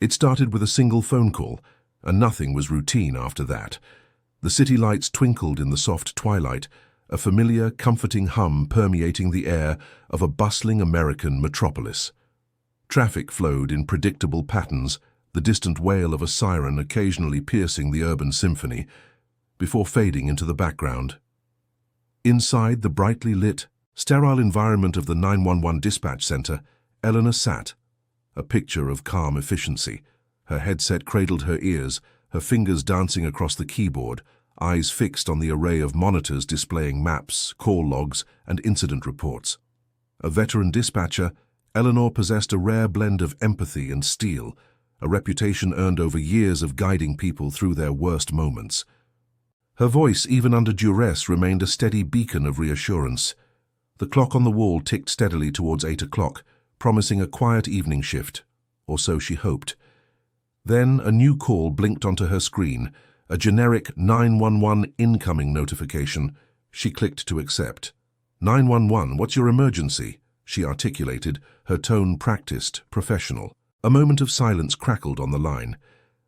It started with a single phone call, and nothing was routine after that. The city lights twinkled in the soft twilight, a familiar, comforting hum permeating the air of a bustling American metropolis. Traffic flowed in predictable patterns, the distant wail of a siren occasionally piercing the urban symphony, before fading into the background. Inside the brightly lit, sterile environment of the 911 dispatch center, Eleanor sat, a picture of calm efficiency. Her headset cradled her ears, her fingers dancing across the keyboard, eyes fixed on the array of monitors displaying maps, call logs, and incident reports. A veteran dispatcher, Eleanor possessed a rare blend of empathy and steel, a reputation earned over years of guiding people through their worst moments. Her voice, even under duress, remained a steady beacon of reassurance. The clock on the wall ticked steadily towards 8 o'clock, promising a quiet evening shift, or so she hoped. Then a new call blinked onto her screen, a generic 911 incoming notification. She clicked to accept. 911, what's your emergency? She articulated, her tone practiced, professional. A moment of silence crackled on the line.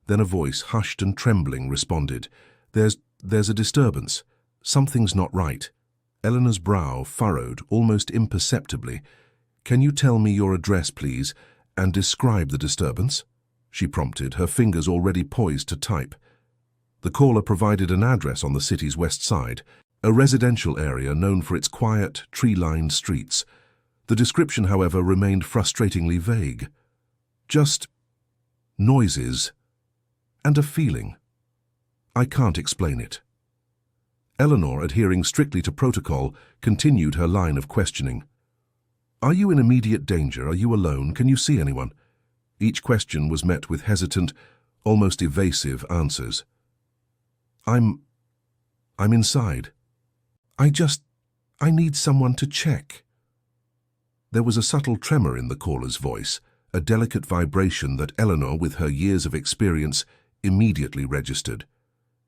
Then a voice, hushed and trembling, responded. There's a disturbance. Something's not right. Eleanor's brow furrowed almost imperceptibly. Can you tell me your address, please, and describe the disturbance? She prompted, her fingers already poised to type. The caller provided an address on the city's west side, a residential area known for its quiet, tree-lined streets. The description, however, remained frustratingly vague. Just noises and a feeling. I can't explain it. Eleanor, adhering strictly to protocol, continued her line of questioning. Are you in immediate danger? Are you alone? Can you see anyone? Each question was met with hesitant, almost evasive answers. I'm inside. I need someone to check. There was a subtle tremor in the caller's voice, a delicate vibration that Eleanor, with her years of experience, immediately registered.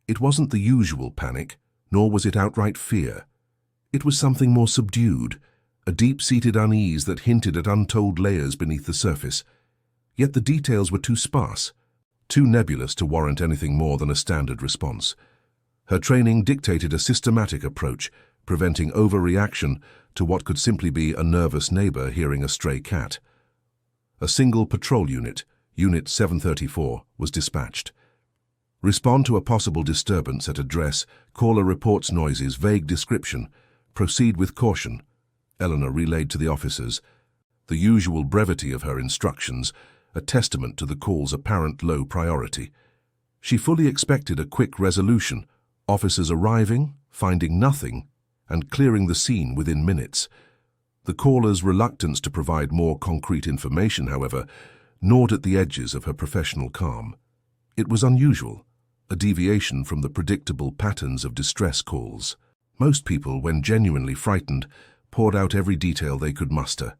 It wasn't the usual panic, nor was it outright fear. It was something more subdued, a deep-seated unease that hinted at untold layers beneath the surface. Yet the details were too sparse, too nebulous to warrant anything more than a standard response. Her training dictated a systematic approach, preventing overreaction to what could simply be a nervous neighbor hearing a stray cat. A single patrol unit, Unit 734, was dispatched. Respond to a possible disturbance at address, caller reports noises, vague description. Proceed with caution, Eleanor relayed to the officers. The usual brevity of her instructions, a testament to the call's apparent low priority. She fully expected a quick resolution, officers arriving, finding nothing, and clearing the scene within minutes. The caller's reluctance to provide more concrete information, however, gnawed at the edges of her professional calm. It was unusual, a deviation from the predictable patterns of distress calls. Most people, when genuinely frightened, poured out every detail they could muster.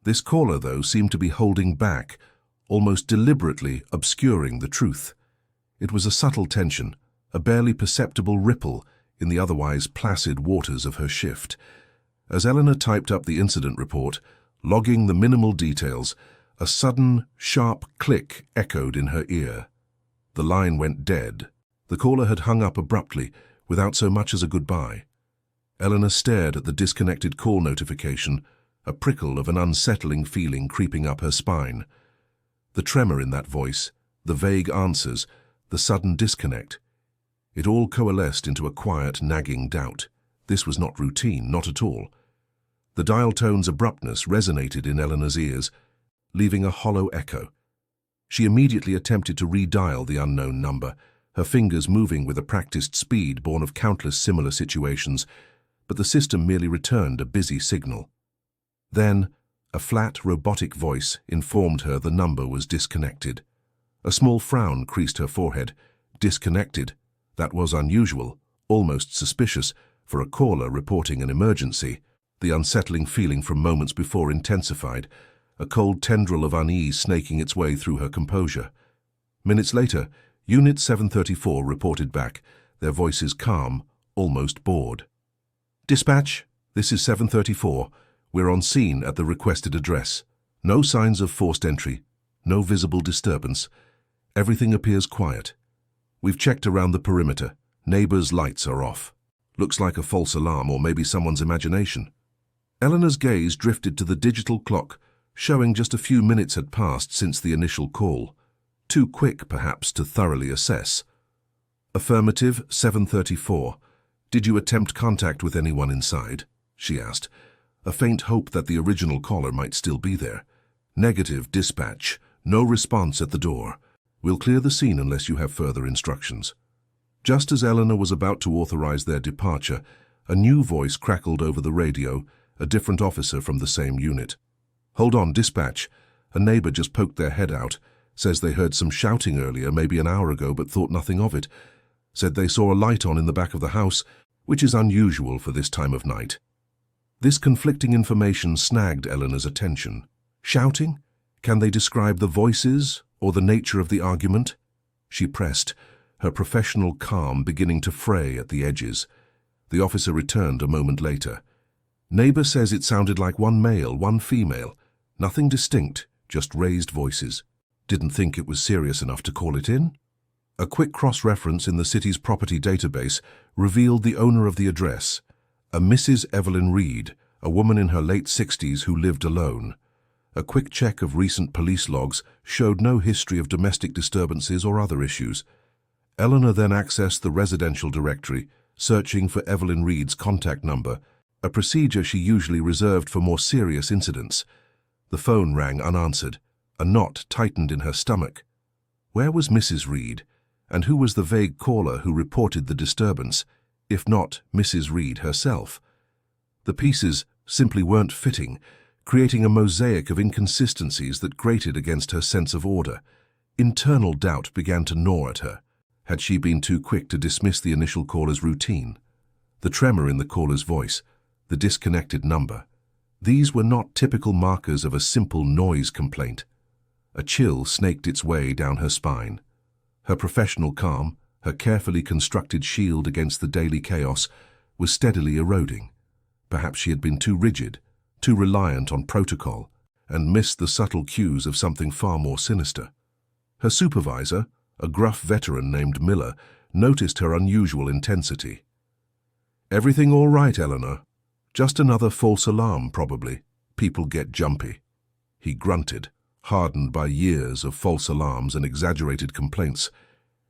This caller, though, seemed to be holding back, almost deliberately obscuring the truth. It was a subtle tension, a barely perceptible ripple in the otherwise placid waters of her shift. As Eleanor typed up the incident report, logging the minimal details, a sudden, sharp click echoed in her ear. The line went dead. The caller had hung up abruptly, without so much as a goodbye. Eleanor stared at the disconnected call notification, a prickle of an unsettling feeling creeping up her spine. The tremor in that voice, the vague answers, the sudden disconnect. It all coalesced into a quiet, nagging doubt. This was not routine, not at all. The dial tone's abruptness resonated in Eleanor's ears, leaving a hollow echo. She immediately attempted to redial the unknown number, her fingers moving with a practiced speed born of countless similar situations, but the system merely returned a busy signal. Then, a flat, robotic voice informed her the number was disconnected. A small frown creased her forehead. Disconnected. That was unusual, almost suspicious, for a caller reporting an emergency. The unsettling feeling from moments before intensified, a cold tendril of unease snaking its way through her composure. Minutes later, Unit 734 reported back, their voices calm, almost bored. Dispatch, this is 734. We're on scene at the requested address. No signs of forced entry. No visible disturbance. Everything appears quiet. We've checked around the perimeter. Neighbors' lights are off. Looks like a false alarm or maybe someone's imagination. Eleanor's gaze drifted to the digital clock, showing just a few minutes had passed since the initial call. Too quick, perhaps, to thoroughly assess. Affirmative, 7:34. Did you attempt contact with anyone inside? She asked, a faint hope that the original caller might still be there. Negative, dispatch. No response at the door. We'll clear the scene unless you have further instructions. Just as Eleanor was about to authorize their departure, a new voice crackled over the radio, a different officer from the same unit. Hold on, dispatch. A neighbor just poked their head out. Says they heard some shouting earlier, maybe an hour ago, but thought nothing of it. Said they saw a light on in the back of the house, which is unusual for this time of night. This conflicting information snagged Eleanor's attention. Shouting? Can they describe the voices or the nature of the argument? She pressed, her professional calm beginning to fray at the edges. The officer returned a moment later. Neighbor says it sounded like one male, one female. Nothing distinct, just raised voices. Didn't think it was serious enough to call it in? A quick cross-reference in the city's property database revealed the owner of the address, a Mrs. Evelyn Reed, a woman in her late 60s who lived alone. A quick check of recent police logs showed no history of domestic disturbances or other issues. Eleanor then accessed the residential directory, searching for Evelyn Reed's contact number, a procedure she usually reserved for more serious incidents. The phone rang unanswered. A knot tightened in her stomach. Where was Mrs. Reed, and who was the vague caller who reported the disturbance, if not Mrs. Reed herself? The pieces simply weren't fitting, creating a mosaic of inconsistencies that grated against her sense of order. Internal doubt began to gnaw at her. Had she been too quick to dismiss the initial call as routine? The tremor in the caller's voice, the disconnected number. These were not typical markers of a simple noise complaint. A chill snaked its way down her spine. Her professional calm, her carefully constructed shield against the daily chaos, was steadily eroding. Perhaps she had been too rigid, too reliant on protocol, and missed the subtle cues of something far more sinister. Her supervisor, a gruff veteran named Miller, noticed her unusual intensity. "Everything all right, Eleanor? Just another false alarm, probably. People get jumpy." He grunted, hardened by years of false alarms and exaggerated complaints.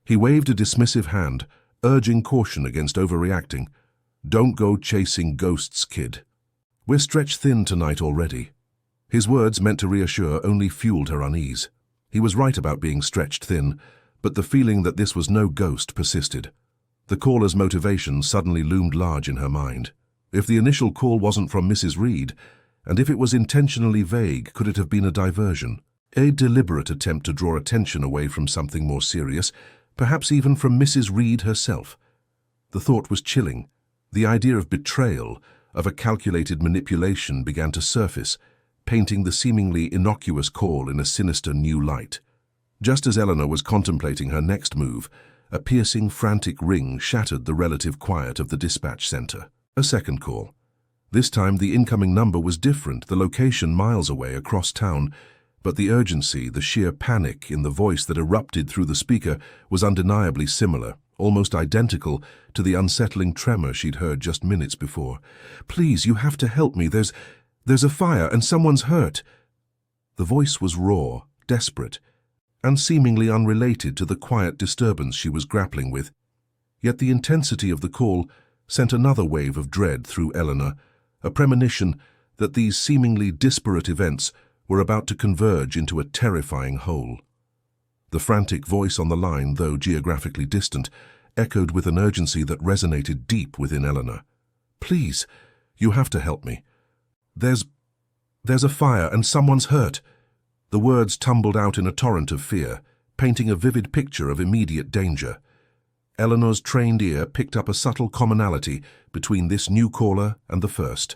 He waved a dismissive hand, urging caution against overreacting. "Don't go chasing ghosts, kid. We're stretched thin tonight already." His words, meant to reassure, only fueled her unease. He was right about being stretched thin, but the feeling that this was no ghost persisted. The caller's motivation suddenly loomed large in her mind. If the initial call wasn't from Mrs. Reed, and if it was intentionally vague, could it have been a diversion? A deliberate attempt to draw attention away from something more serious, perhaps even from Mrs. Reed herself. The thought was chilling. The idea of betrayal, of a calculated manipulation, began to surface, painting the seemingly innocuous call in a sinister new light. Just as Eleanor was contemplating her next move, a piercing, frantic ring shattered the relative quiet of the dispatch center. A second call. This time the incoming number was different, the location miles away across town, but the urgency, the sheer panic in the voice that erupted through the speaker was undeniably similar, almost identical to the unsettling tremor she'd heard just minutes before. "Please, you have to help me. There's a fire and someone's hurt." The voice was raw, desperate, and seemingly unrelated to the quiet disturbance she was grappling with. Yet the intensity of the call sent another wave of dread through Eleanor, a premonition that these seemingly disparate events were about to converge into a terrifying whole. The frantic voice on the line, though geographically distant, echoed with an urgency that resonated deep within Eleanor. "Please, you have to help me. There's a fire and someone's hurt." The words tumbled out in a torrent of fear, painting a vivid picture of immediate danger. Eleanor's trained ear picked up a subtle commonality between this new caller and the first.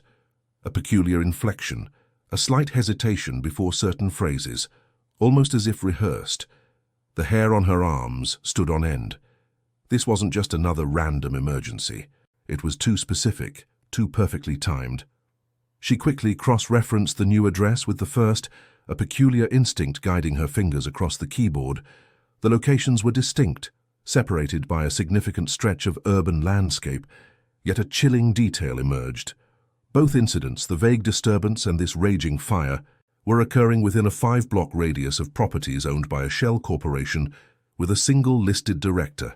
A peculiar inflection, a slight hesitation before certain phrases, almost as if rehearsed. The hair on her arms stood on end. This wasn't just another random emergency. It was too specific, too perfectly timed. She quickly cross-referenced the new address with the first, a peculiar instinct guiding her fingers across the keyboard. The locations were distinct, separated by a significant stretch of urban landscape, yet a chilling detail emerged. Both incidents, the vague disturbance and this raging fire, were occurring within a 5-block radius of properties owned by a shell corporation with a single listed director,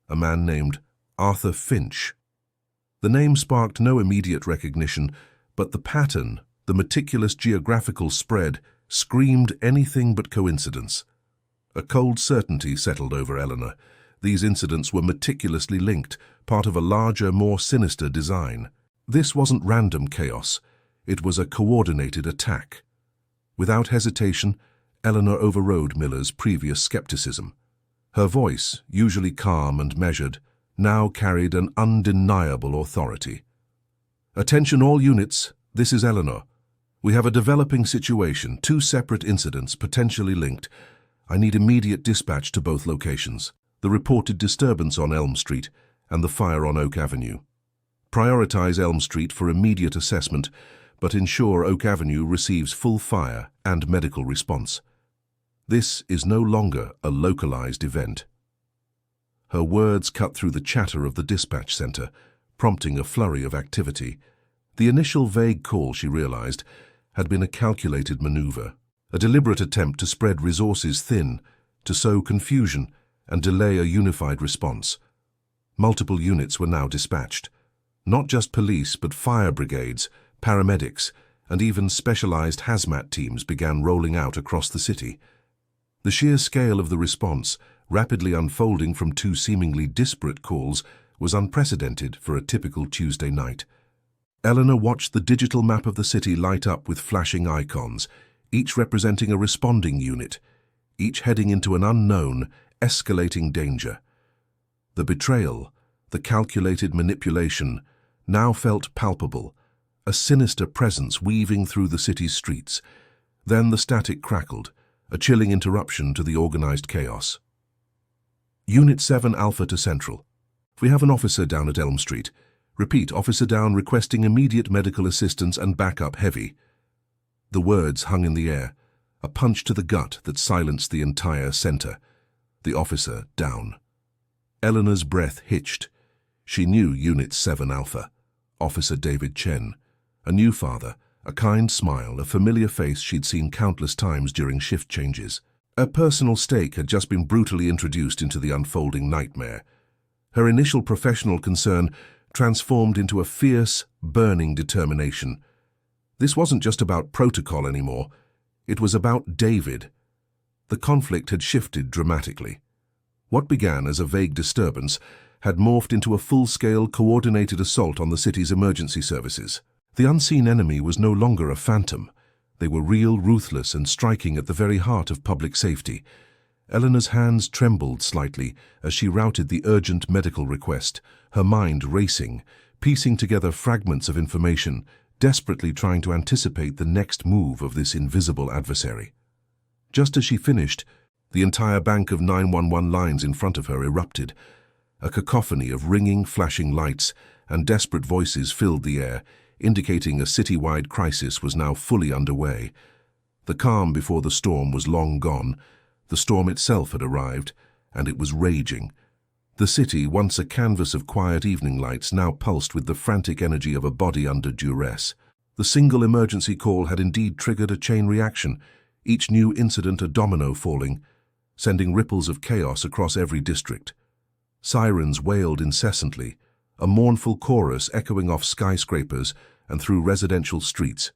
a man named Arthur Finch. The name sparked no immediate recognition, but the pattern, the meticulous geographical spread, screamed anything but coincidence. A cold certainty settled over Eleanor. These incidents were meticulously linked, part of a larger, more sinister design. This wasn't random chaos. It was a coordinated attack. Without hesitation, Eleanor overrode Miller's previous skepticism. Her voice, usually calm and measured, now carried an undeniable authority. "Attention all units, this is Eleanor. We have a developing situation, 2 separate incidents potentially linked. I need immediate dispatch to both locations. The reported disturbance on Elm Street and the fire on Oak Avenue. Prioritize Elm Street for immediate assessment, but ensure Oak Avenue receives full fire and medical response. This is no longer a localized event." Her words cut through the chatter of the dispatch center, prompting a flurry of activity. The initial vague call, she realized, had been a calculated maneuver, a deliberate attempt to spread resources thin, to sow confusion and delay a unified response. Multiple units were now dispatched. Not just police, but fire brigades, paramedics, and even specialized hazmat teams began rolling out across the city. The sheer scale of the response, rapidly unfolding from 2 seemingly disparate calls, was unprecedented for a typical Tuesday night. Eleanor watched the digital map of the city light up with flashing icons, each representing a responding unit, each heading into an unknown, escalating danger. The betrayal, the calculated manipulation, now felt palpable, a sinister presence weaving through the city's streets. Then the static crackled, a chilling interruption to the organized chaos. "Unit 7 Alpha to Central. We have an officer down at Elm Street. Repeat, officer down requesting immediate medical assistance and backup heavy." The words hung in the air, a punch to the gut that silenced the entire center. The officer down. Eleanor's breath hitched. She knew Unit 7 Alpha, Officer David Chen, a new father, a kind smile, a familiar face she'd seen countless times during shift changes. A personal stake had just been brutally introduced into the unfolding nightmare. Her initial professional concern transformed into a fierce, burning determination. This wasn't just about protocol anymore. It was about David. The conflict had shifted dramatically. What began as a vague disturbance had morphed into a full-scale, coordinated assault on the city's emergency services. The unseen enemy was no longer a phantom. They were real, ruthless, and striking at the very heart of public safety. Eleanor's hands trembled slightly as she routed the urgent medical request, her mind racing, piecing together fragments of information, desperately trying to anticipate the next move of this invisible adversary. Just as she finished, the entire bank of 911 lines in front of her erupted. A cacophony of ringing, flashing lights and desperate voices filled the air, indicating a citywide crisis was now fully underway. The calm before the storm was long gone. The storm itself had arrived, and it was raging. The city, once a canvas of quiet evening lights, now pulsed with the frantic energy of a body under duress. The single emergency call had indeed triggered a chain reaction, each new incident a domino falling, sending ripples of chaos across every district. Sirens wailed incessantly, a mournful chorus echoing off skyscrapers and through residential streets.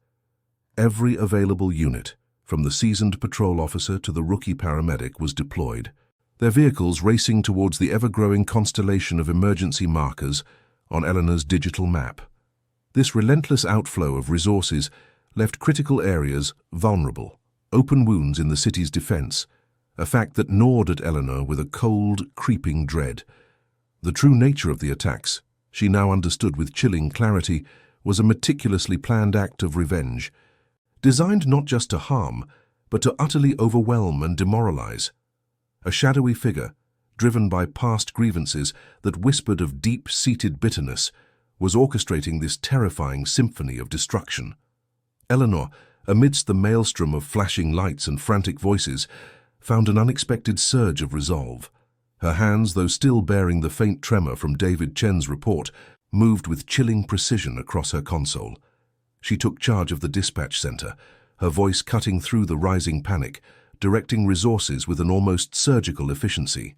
Every available unit, from the seasoned patrol officer to the rookie paramedic, was deployed, their vehicles racing towards the ever-growing constellation of emergency markers on Eleanor's digital map. This relentless outflow of resources left critical areas vulnerable, open wounds in the city's defense, a fact that gnawed at Eleanor with a cold, creeping dread. The true nature of the attacks, she now understood with chilling clarity, was a meticulously planned act of revenge, designed not just to harm, but to utterly overwhelm and demoralize. A shadowy figure, driven by past grievances that whispered of deep-seated bitterness, was orchestrating this terrifying symphony of destruction. Eleanor, amidst the maelstrom of flashing lights and frantic voices, found an unexpected surge of resolve. Her hands, though still bearing the faint tremor from David Chen's report, moved with chilling precision across her console. She took charge of the dispatch center, her voice cutting through the rising panic, directing resources with an almost surgical efficiency.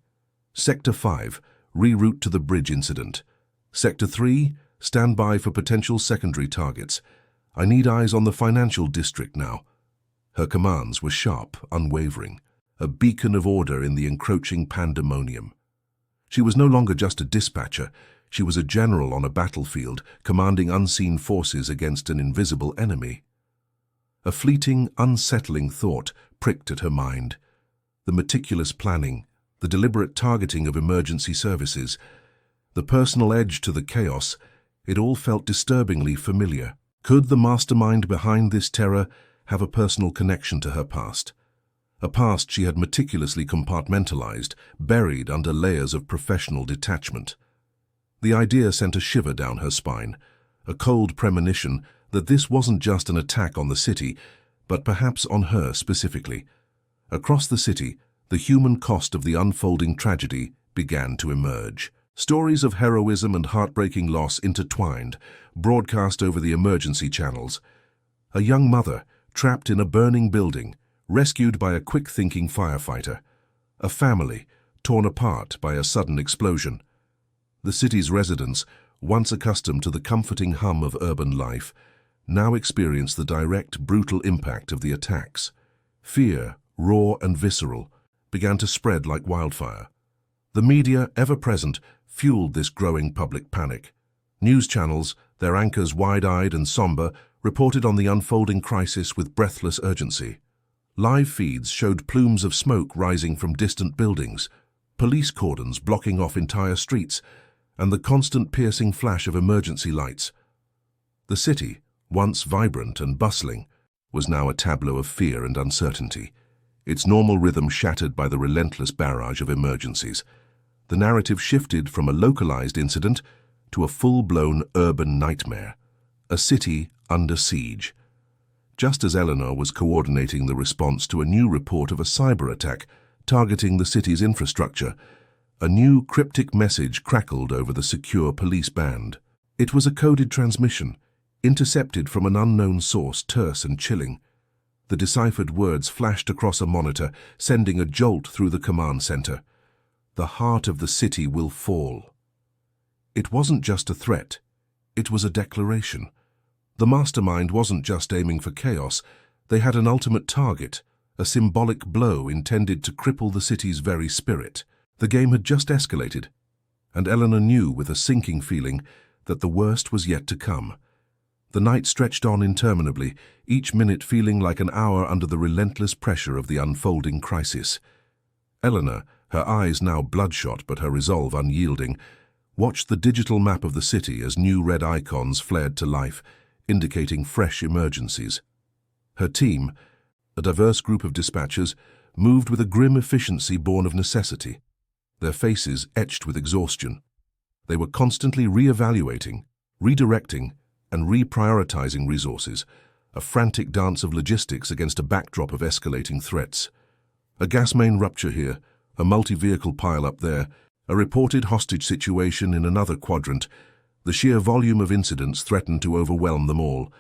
Sector 5, reroute to the bridge incident. Sector 3, stand by for potential secondary targets. I need eyes on the financial district now. Her commands were sharp, unwavering, a beacon of order in the encroaching pandemonium. She was no longer just a dispatcher, she was a general on a battlefield, commanding unseen forces against an invisible enemy. A fleeting, unsettling thought pricked at her mind. The meticulous planning, the deliberate targeting of emergency services, the personal edge to the chaos, it all felt disturbingly familiar. Could the mastermind behind this terror have a personal connection to her past? A past she had meticulously compartmentalized, buried under layers of professional detachment. The idea sent a shiver down her spine, a cold premonition that this wasn't just an attack on the city, but perhaps on her specifically. Across the city, the human cost of the unfolding tragedy began to emerge. Stories of heroism and heartbreaking loss intertwined, broadcast over the emergency channels. A young mother, trapped in a burning building, rescued by a quick-thinking firefighter. A family, torn apart by a sudden explosion. The city's residents, once accustomed to the comforting hum of urban life, now experienced the direct, brutal impact of the attacks. Fear, raw and visceral, began to spread like wildfire. The media, ever present, fueled this growing public panic. News channels, their anchors wide-eyed and somber, reported on the unfolding crisis with breathless urgency. Live feeds showed plumes of smoke rising from distant buildings, police cordons blocking off entire streets, and the constant piercing flash of emergency lights. The city, once vibrant and bustling, was now a tableau of fear and uncertainty, its normal rhythm shattered by the relentless barrage of emergencies. The narrative shifted from a localized incident to a full-blown urban nightmare, a city under siege. Just as Eleanor was coordinating the response to a new report of a cyber attack targeting the city's infrastructure, a new cryptic message crackled over the secure police band. It was a coded transmission, intercepted from an unknown source, terse and chilling. The deciphered words flashed across a monitor, sending a jolt through the command center. The heart of the city will fall. It wasn't just a threat, it was a declaration. The mastermind wasn't just aiming for chaos, they had an ultimate target, a symbolic blow intended to cripple the city's very spirit. The game had just escalated, and Eleanor knew with a sinking feeling that the worst was yet to come. The night stretched on interminably, each minute feeling like an hour under the relentless pressure of the unfolding crisis. Eleanor, her eyes now bloodshot but her resolve unyielding, watched the digital map of the city as new red icons flared to life, indicating fresh emergencies. Her team, a diverse group of dispatchers, moved with a grim efficiency born of necessity, their faces etched with exhaustion. They were constantly re-evaluating, redirecting, and reprioritizing resources, a frantic dance of logistics against a backdrop of escalating threats. A gas main rupture here, a multi-vehicle pile-up there, a reported hostage situation in another quadrant. The sheer volume of incidents threatened to overwhelm them all.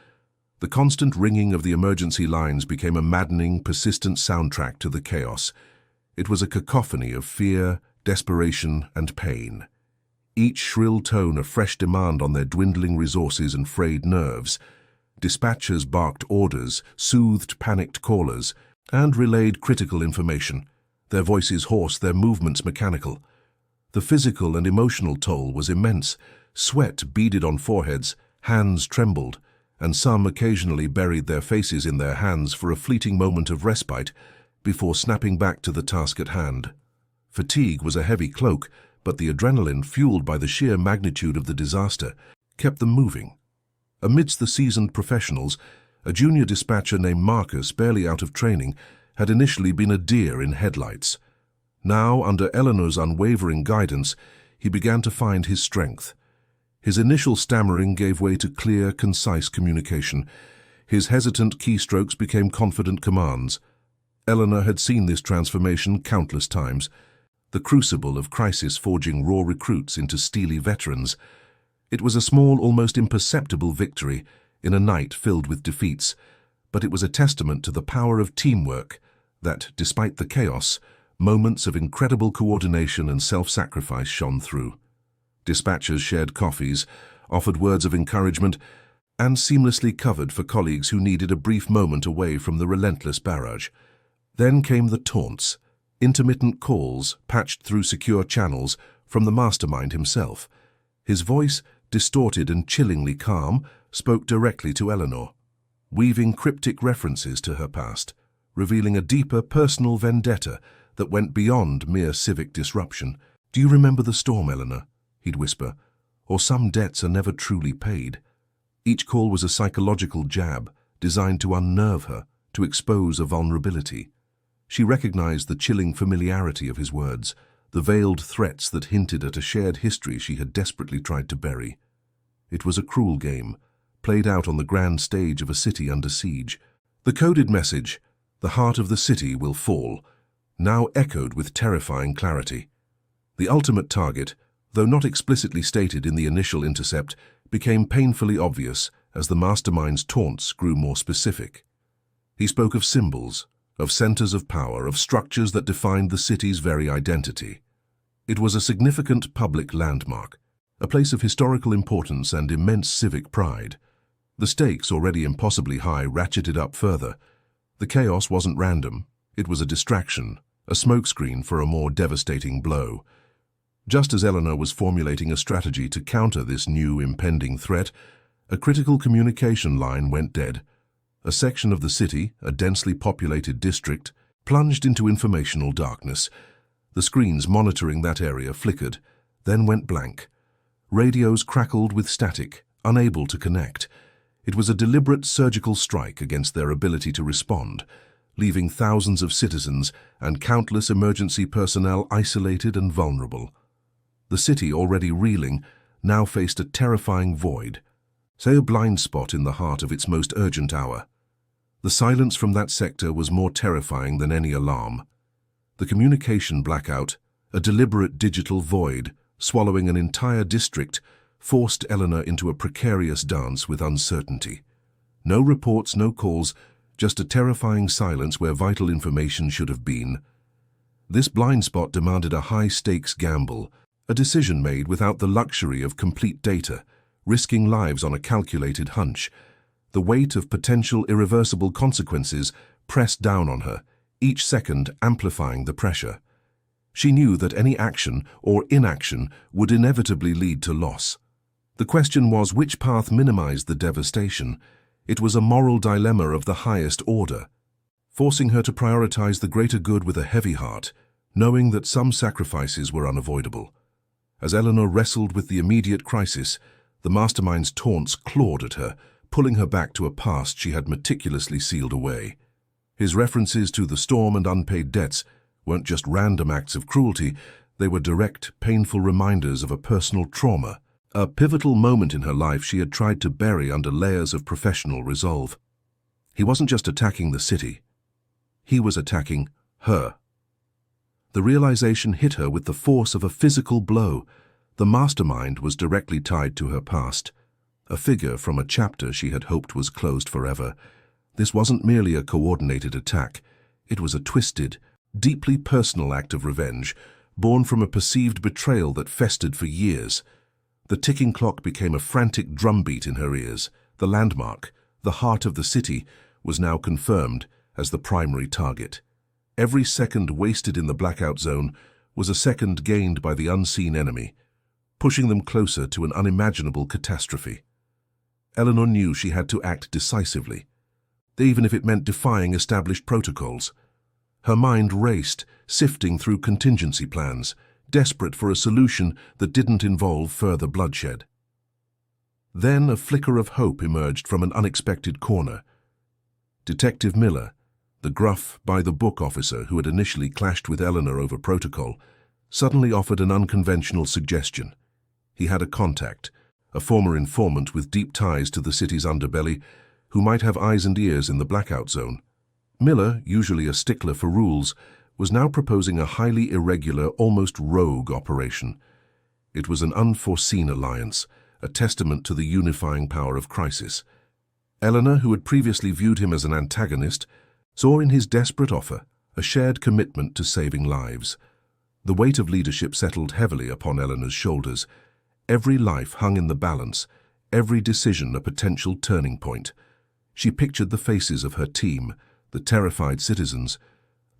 The constant ringing of the emergency lines became a maddening, persistent soundtrack to the chaos. It was a cacophony of fear, desperation, and pain. Each shrill tone a fresh demand on their dwindling resources and frayed nerves. Dispatchers barked orders, soothed panicked callers, and relayed critical information, their voices hoarse, their movements mechanical. The physical and emotional toll was immense. Sweat beaded on foreheads, hands trembled, and some occasionally buried their faces in their hands for a fleeting moment of respite before snapping back to the task at hand. Fatigue was a heavy cloak, but the adrenaline, fueled by the sheer magnitude of the disaster, kept them moving. Amidst the seasoned professionals, a junior dispatcher named Marcus, barely out of training, had initially been a deer in headlights. Now, under Eleanor's unwavering guidance, he began to find his strength. His initial stammering gave way to clear, concise communication. His hesitant keystrokes became confident commands. Eleanor had seen this transformation countless times, the crucible of crisis forging raw recruits into steely veterans. It was a small, almost imperceptible victory in a night filled with defeats, but it was a testament to the power of teamwork that, despite the chaos, moments of incredible coordination and self-sacrifice shone through. Dispatchers shared coffees, offered words of encouragement, and seamlessly covered for colleagues who needed a brief moment away from the relentless barrage. Then came the taunts, intermittent calls patched through secure channels from the mastermind himself. His voice, distorted and chillingly calm, spoke directly to Eleanor, weaving cryptic references to her past, revealing a deeper personal vendetta that went beyond mere civic disruption. "Do you remember the storm, Eleanor?" he'd whisper. "Or some debts are never truly paid." Each call was a psychological jab designed to unnerve her, to expose a vulnerability. She recognized the chilling familiarity of his words, the veiled threats that hinted at a shared history she had desperately tried to bury. It was a cruel game, played out on the grand stage of a city under siege. The coded message, "The heart of the city will fall," now echoed with terrifying clarity. The ultimate target, though not explicitly stated in the initial intercept, became painfully obvious as the mastermind's taunts grew more specific. He spoke of symbols, of centers of power, of structures that defined the city's very identity. It was a significant public landmark, a place of historical importance and immense civic pride. The stakes, already impossibly high, ratcheted up further. The chaos wasn't random. It was a distraction, a smokescreen for a more devastating blow. Just as Eleanor was formulating a strategy to counter this new impending threat, a critical communication line went dead. A section of the city, a densely populated district, plunged into informational darkness. The screens monitoring that area flickered, then went blank. Radios crackled with static, unable to connect. It was a deliberate surgical strike against their ability to respond, leaving thousands of citizens and countless emergency personnel isolated and vulnerable. The city, already reeling, now faced a terrifying void, say a blind spot in the heart of its most urgent hour. The silence from that sector was more terrifying than any alarm. The communication blackout, a deliberate digital void, swallowing an entire district, forced Eleanor into a precarious dance with uncertainty. No reports, no calls, just a terrifying silence where vital information should have been. This blind spot demanded a high-stakes gamble, a decision made without the luxury of complete data, risking lives on a calculated hunch. The weight of potential irreversible consequences pressed down on her, each second amplifying the pressure. She knew that any action or inaction would inevitably lead to loss. The question was which path minimized the devastation. It was a moral dilemma of the highest order, forcing her to prioritize the greater good with a heavy heart, knowing that some sacrifices were unavoidable. As Eleanor wrestled with the immediate crisis, the mastermind's taunts clawed at her, pulling her back to a past she had meticulously sealed away. His references to the storm and unpaid debts weren't just random acts of cruelty, they were direct, painful reminders of a personal trauma, a pivotal moment in her life she had tried to bury under layers of professional resolve. He wasn't just attacking the city, he was attacking her. The realization hit her with the force of a physical blow. The mastermind was directly tied to her past, a figure from a chapter she had hoped was closed forever. This wasn't merely a coordinated attack. It was a twisted, deeply personal act of revenge, born from a perceived betrayal that festered for years. The ticking clock became a frantic drumbeat in her ears. The landmark, the heart of the city, was now confirmed as the primary target. Every second wasted in the blackout zone was a second gained by the unseen enemy, pushing them closer to an unimaginable catastrophe. Eleanor knew she had to act decisively, even if it meant defying established protocols. Her mind raced, sifting through contingency plans, desperate for a solution that didn't involve further bloodshed. Then a flicker of hope emerged from an unexpected corner. Detective Miller, the gruff, by-the-book officer who had initially clashed with Eleanor over protocol, suddenly offered an unconventional suggestion. He had a contact, a former informant with deep ties to the city's underbelly, who might have eyes and ears in the blackout zone. Miller, usually a stickler for rules, was now proposing a highly irregular, almost rogue operation. It was an unforeseen alliance, a testament to the unifying power of crisis. Eleanor, who had previously viewed him as an antagonist, saw in his desperate offer a shared commitment to saving lives. The weight of leadership settled heavily upon Eleanor's shoulders. Every life hung in the balance, every decision a potential turning point. She pictured the faces of her team, the terrified citizens,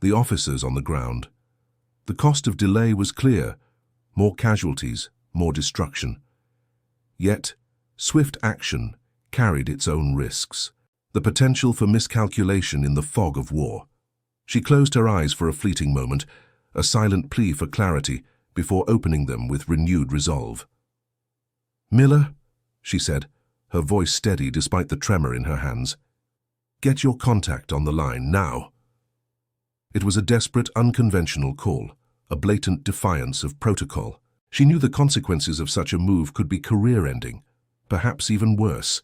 the officers on the ground. The cost of delay was clear: more casualties, more destruction. Yet, swift action carried its own risks, the potential for miscalculation in the fog of war. She closed her eyes for a fleeting moment, a silent plea for clarity, before opening them with renewed resolve. "Miller," she said, her voice steady despite the tremor in her hands, "get your contact on the line now." It was a desperate, unconventional call, a blatant defiance of protocol. She knew the consequences of such a move could be career-ending, perhaps even worse.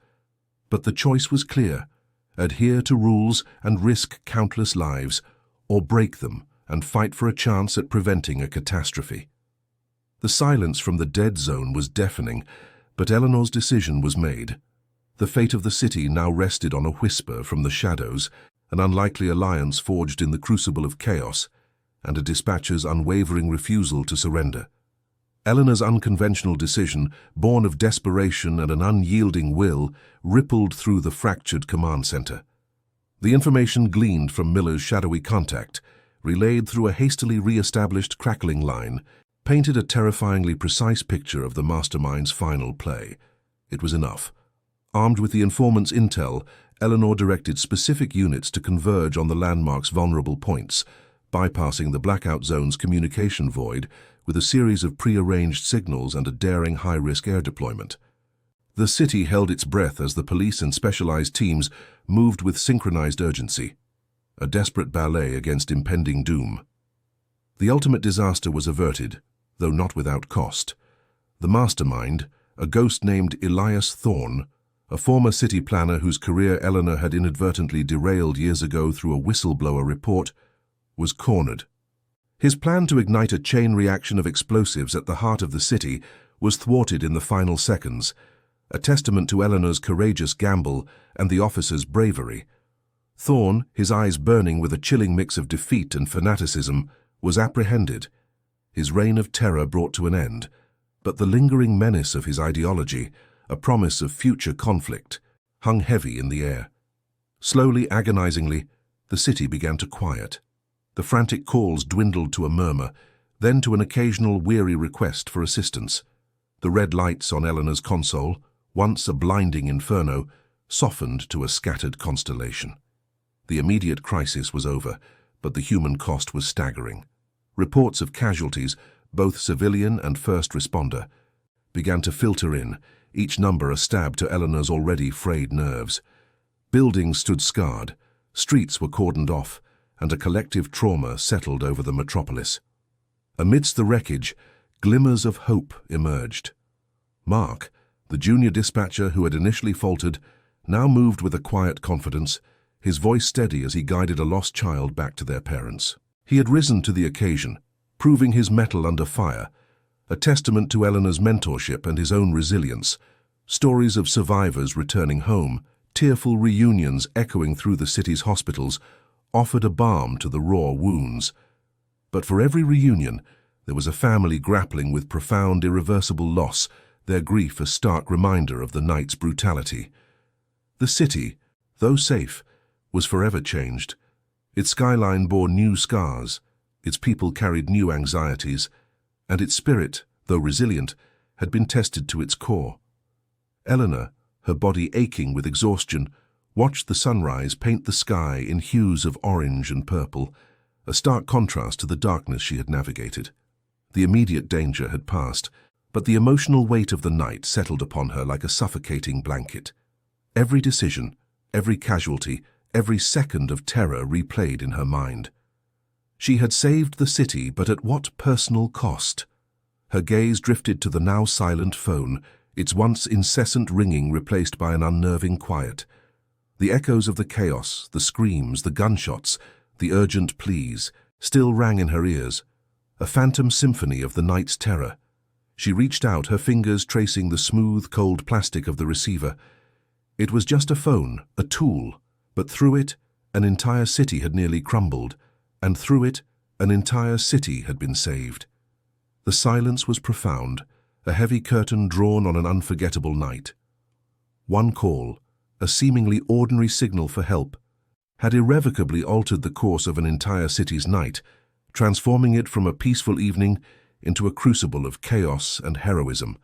But the choice was clear: adhere to rules and risk countless lives, or break them and fight for a chance at preventing a catastrophe. The silence from the dead zone was deafening, but Eleanor's decision was made. The fate of the city now rested on a whisper from the shadows, an unlikely alliance forged in the crucible of chaos, and a dispatcher's unwavering refusal to surrender. Eleanor's unconventional decision, born of desperation and an unyielding will, rippled through the fractured command center. The information gleaned from Miller's shadowy contact, relayed through a hastily re-established crackling line, painted a terrifyingly precise picture of the mastermind's final play. It was enough. Armed with the informant's intel, Eleanor directed specific units to converge on the landmark's vulnerable points, bypassing the blackout zone's communication void with a series of pre-arranged signals and a daring high-risk air deployment. The city held its breath as the police and specialized teams moved with synchronized urgency, a desperate ballet against impending doom. The ultimate disaster was averted, though not without cost. The mastermind, a ghost named Elias Thorne, a former city planner whose career Eleanor had inadvertently derailed years ago through a whistleblower report, was cornered. His plan to ignite a chain reaction of explosives at the heart of the city was thwarted in the final seconds, a testament to Eleanor's courageous gamble and the officer's bravery. Thorne, his eyes burning with a chilling mix of defeat and fanaticism, was apprehended. His reign of terror brought to an end, but the lingering menace of his ideology, a promise of future conflict, hung heavy in the air. Slowly, agonizingly, the city began to quiet. The frantic calls dwindled to a murmur, then to an occasional weary request for assistance. The red lights on Eleanor's console, once a blinding inferno, softened to a scattered constellation. The immediate crisis was over, but the human cost was staggering. Reports of casualties, both civilian and first responder, began to filter in, each number a stab to Eleanor's already frayed nerves. Buildings stood scarred, streets were cordoned off, and a collective trauma settled over the metropolis. Amidst the wreckage, glimmers of hope emerged. Mark, the junior dispatcher who had initially faltered, now moved with a quiet confidence, his voice steady as he guided a lost child back to their parents. He had risen to the occasion, proving his mettle under fire, a testament to Eleanor's mentorship and his own resilience. Stories of survivors returning home, tearful reunions echoing through the city's hospitals, offered a balm to the raw wounds. But for every reunion, there was a family grappling with profound, irreversible loss, their grief a stark reminder of the night's brutality. The city, though safe, was forever changed. Its skyline bore new scars, its people carried new anxieties, and its spirit, though resilient, had been tested to its core. Eleanor, her body aching with exhaustion, watched the sunrise paint the sky in hues of orange and purple, a stark contrast to the darkness she had navigated. The immediate danger had passed, but the emotional weight of the night settled upon her like a suffocating blanket. Every decision, every casualty, every second of terror replayed in her mind. She had saved the city, but at what personal cost? Her gaze drifted to the now silent phone, its once incessant ringing replaced by an unnerving quiet. The echoes of the chaos, the screams, the gunshots, the urgent pleas, still rang in her ears, a phantom symphony of the night's terror. She reached out, her fingers tracing the smooth, cold plastic of the receiver. It was just a phone, a tool, but through it, an entire city had nearly crumbled, and through it, an entire city had been saved. The silence was profound, a heavy curtain drawn on an unforgettable night. One call, a seemingly ordinary signal for help, had irrevocably altered the course of an entire city's night, transforming it from a peaceful evening into a crucible of chaos and heroism.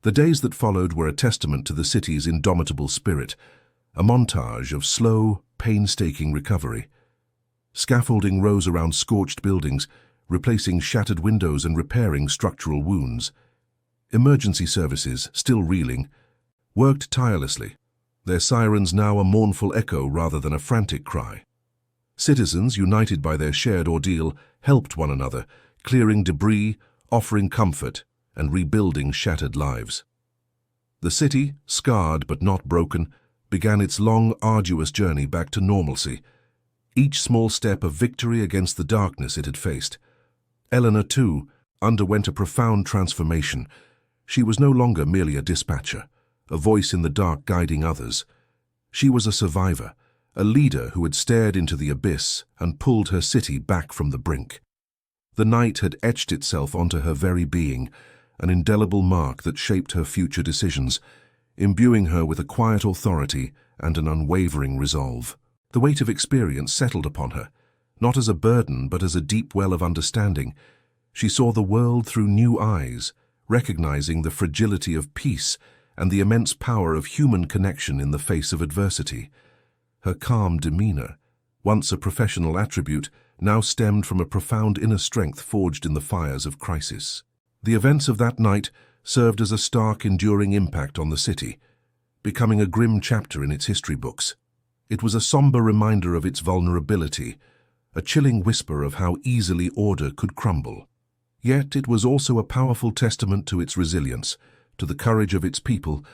The days that followed were a testament to the city's indomitable spirit, a montage of slow, painstaking recovery. Scaffolding rose around scorched buildings, replacing shattered windows and repairing structural wounds. Emergency services, still reeling, worked tirelessly, their sirens now a mournful echo rather than a frantic cry. Citizens, united by their shared ordeal, helped one another, clearing debris, offering comfort, and rebuilding shattered lives. The city, scarred but not broken, began its long, arduous journey back to normalcy, each small step a victory against the darkness it had faced. Eleanor, too, underwent a profound transformation. She was no longer merely a dispatcher, a voice in the dark guiding others. She was a survivor, a leader who had stared into the abyss and pulled her city back from the brink. The night had etched itself onto her very being, an indelible mark that shaped her future decisions, imbuing her with a quiet authority and an unwavering resolve. The weight of experience settled upon her, not as a burden but as a deep well of understanding. She saw the world through new eyes, recognizing the fragility of peace and the immense power of human connection in the face of adversity. Her calm demeanor, once a professional attribute, now stemmed from a profound inner strength forged in the fires of crisis. The events of that night served as a stark, enduring impact on the city, becoming a grim chapter in its history books. It was a somber reminder of its vulnerability, a chilling whisper of how easily order could crumble. Yet it was also a powerful testament to its resilience, to the courage of its people,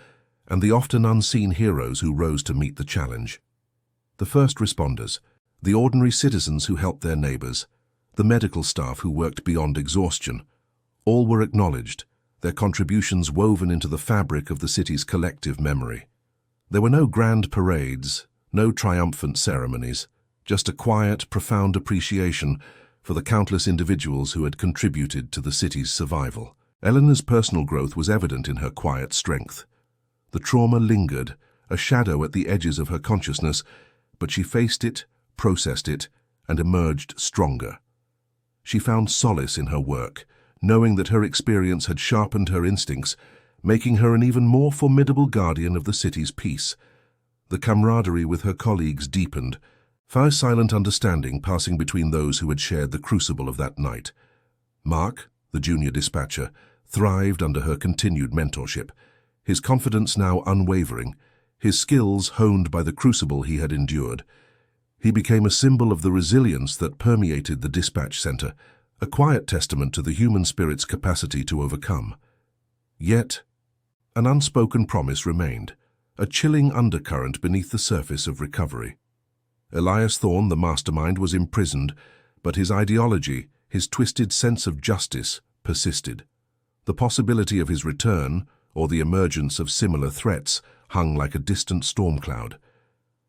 and the often unseen heroes who rose to meet the challenge. The first responders, the ordinary citizens who helped their neighbors, the medical staff who worked beyond exhaustion, all were acknowledged, their contributions woven into the fabric of the city's collective memory. There were no grand parades, no triumphant ceremonies, just a quiet, profound appreciation for the countless individuals who had contributed to the city's survival. Eleanor's personal growth was evident in her quiet strength. The trauma lingered, a shadow at the edges of her consciousness, but she faced it, processed it, and emerged stronger. She found solace in her work, knowing that her experience had sharpened her instincts, making her an even more formidable guardian of the city's peace. The camaraderie with her colleagues deepened, a silent understanding passing between those who had shared the crucible of that night. Mark, the junior dispatcher, thrived under her continued mentorship, his confidence now unwavering, his skills honed by the crucible he had endured. He became a symbol of the resilience that permeated the dispatch center, a quiet testament to the human spirit's capacity to overcome. Yet, an unspoken promise remained, a chilling undercurrent beneath the surface of recovery. Elias Thorne, the mastermind, was imprisoned, but his ideology, his twisted sense of justice, persisted. The possibility of his return, or the emergence of similar threats, hung like a distant storm cloud.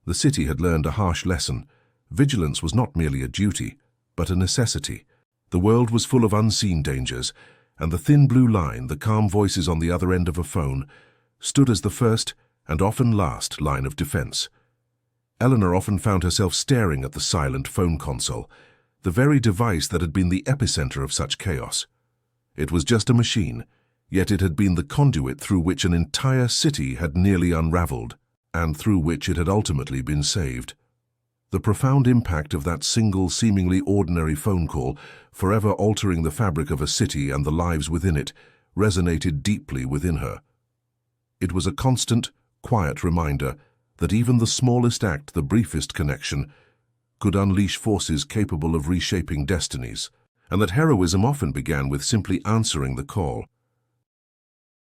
The city had learned a harsh lesson. Vigilance was not merely a duty, but a necessity. The world was full of unseen dangers, and the thin blue line, the calm voices on the other end of a phone, stood as the first and often last line of defense. Eleanor often found herself staring at the silent phone console, the very device that had been the epicenter of such chaos. It was just a machine, yet it had been the conduit through which an entire city had nearly unraveled, and through which it had ultimately been saved. The profound impact of that single, seemingly ordinary phone call, forever altering the fabric of a city and the lives within it, resonated deeply within her. It was a constant, quiet reminder that even the smallest act, the briefest connection, could unleash forces capable of reshaping destinies, and that heroism often began with simply answering the call.